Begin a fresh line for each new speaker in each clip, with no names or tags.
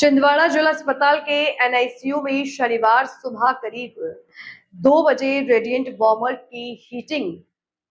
छिंदवाड़ा जिला अस्पताल के एनआईसीयू में शनिवार सुबह करीब 2 बजे रेडिएंट वार्मर की हीटिंग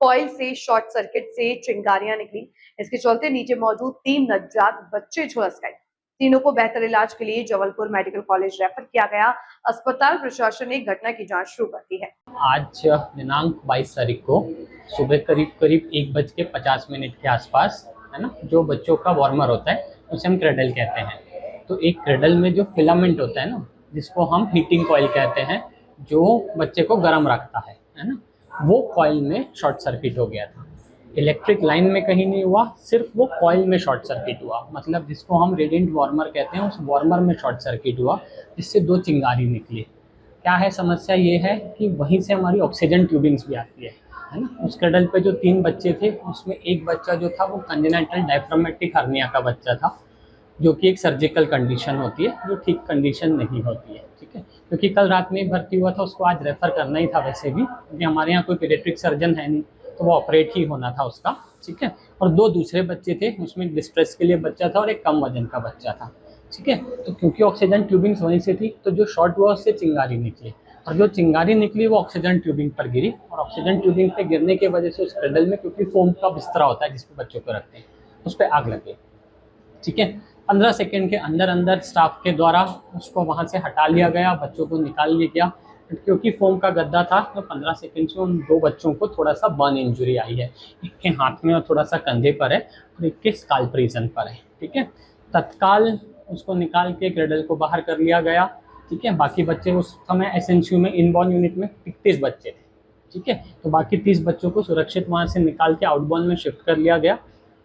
कॉइल से शॉर्ट सर्किट से चिंगारियां निकली। इसके चलते नीचे मौजूद 3 नवजात बच्चे झुलस गए। तीनों को बेहतर इलाज के लिए जबलपुर मेडिकल कॉलेज रेफर किया गया। अस्पताल प्रशासन ने घटना की जांच शुरू कर दी है।
आज दिनांक 22 तारीख को सुबह करीब करीब 1:50 के आसपास, है ना, जो बच्चों का वार्मर होता है उसे हम क्रेडल कहते हैं। तो एक क्रेडल में जो फिलामेंट होता है ना, जिसको हम हीटिंग कॉइल कहते हैं, जो बच्चे को गर्म रखता है ना, वो कॉइल में शॉर्ट सर्किट हो गया था। इलेक्ट्रिक लाइन में कहीं नहीं हुआ, सिर्फ वो कॉइल में शॉर्ट सर्किट हुआ। मतलब जिसको हम रेडिएंट वार्मर कहते हैं, उस वार्मर में शॉर्ट सर्किट हुआ, जिससे 2 चिंगारी निकली। क्या है समस्या, ये है कि वहीं से हमारी ऑक्सीजन ट्यूबिंग्स भी आती है ना। उस क्रेडल पे जो 3 बच्चे थे, उसमें एक बच्चा जो था वो कंजेनिटल डायफ्रामेटिक हर्निया का बच्चा था, जो कि एक सर्जिकल कंडीशन होती है, जो ठीक कंडीशन नहीं होती है। ठीक है, क्योंकि कल रात में भर्ती हुआ था, उसको आज रेफ़र करना ही था वैसे भी, क्योंकि हमारे यहाँ कोई पीडियाट्रिक सर्जन है नहीं, तो वो ऑपरेट ही होना था उसका। ठीक है, और 2 दूसरे बच्चे थे, उसमें डिस्ट्रेस के लिए बच्चा था और एक कम वजन का बच्चा था। ठीक है, तो क्योंकि ऑक्सीजन ट्यूबिंग्स वहीं से थी, तो जो शॉर्ट हुआ उससे चिंगारी निकली, और जो चिंगारी निकली वो ऑक्सीजन ट्यूबिंग पर गिरी, और ऑक्सीजन ट्यूबिंग पे गिरने की वजह से उस क्रेडल में, क्योंकि फोम का बिस्तरा होता है जिस पे बच्चों को रखते हैं, उस पर आग लग गई। ठीक है, 15 सेकंड के अंदर अंदर स्टाफ के द्वारा उसको वहाँ से हटा लिया गया, बच्चों को निकाल लिया गया। क्योंकि फोम का गद्दा था, तो 15 सेकंड से उन 2 बच्चों को थोड़ा सा बर्न इंजरी आई है। एक के हाथ में और थोड़ा सा कंधे पर है, और एक के स्काल्प रीजन पर है। ठीक है, तत्काल उसको निकाल के क्रेडल को बाहर कर लिया गया। ठीक है, बाकी बच्चे उस समय एसएनसीयू में इनबॉर्न यूनिट में 31 बच्चे थे। ठीक है, तो बाकी 30 बच्चों को सुरक्षित वहाँ से निकाल के आउटबॉर्न में शिफ्ट कर लिया गया।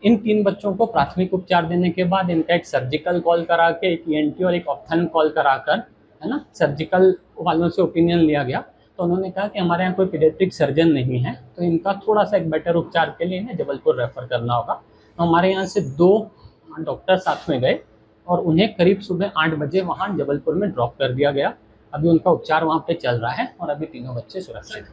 इन 3 बच्चों को प्राथमिक उपचार देने के बाद इनका एक सर्जिकल कॉल करा के, एक ईएनटी और एक ऑप्थन कॉल कराकर, है ना, सर्जिकल वालों से ओपिनियन लिया गया। तो उन्होंने कहा कि हमारे यहाँ कोई पीडियाट्रिक सर्जन नहीं है, तो इनका थोड़ा सा एक बेटर उपचार के लिए इन्हें जबलपुर रेफर करना होगा। तो हमारे यहाँ से 2 डॉक्टर साथ में गए और उन्हें करीब सुबह 8 बजे वहाँ जबलपुर में ड्रॉप कर दिया गया। अभी उनका उपचार वहाँ पे चल रहा है और अभी तीनों बच्चे सुरक्षित हैं।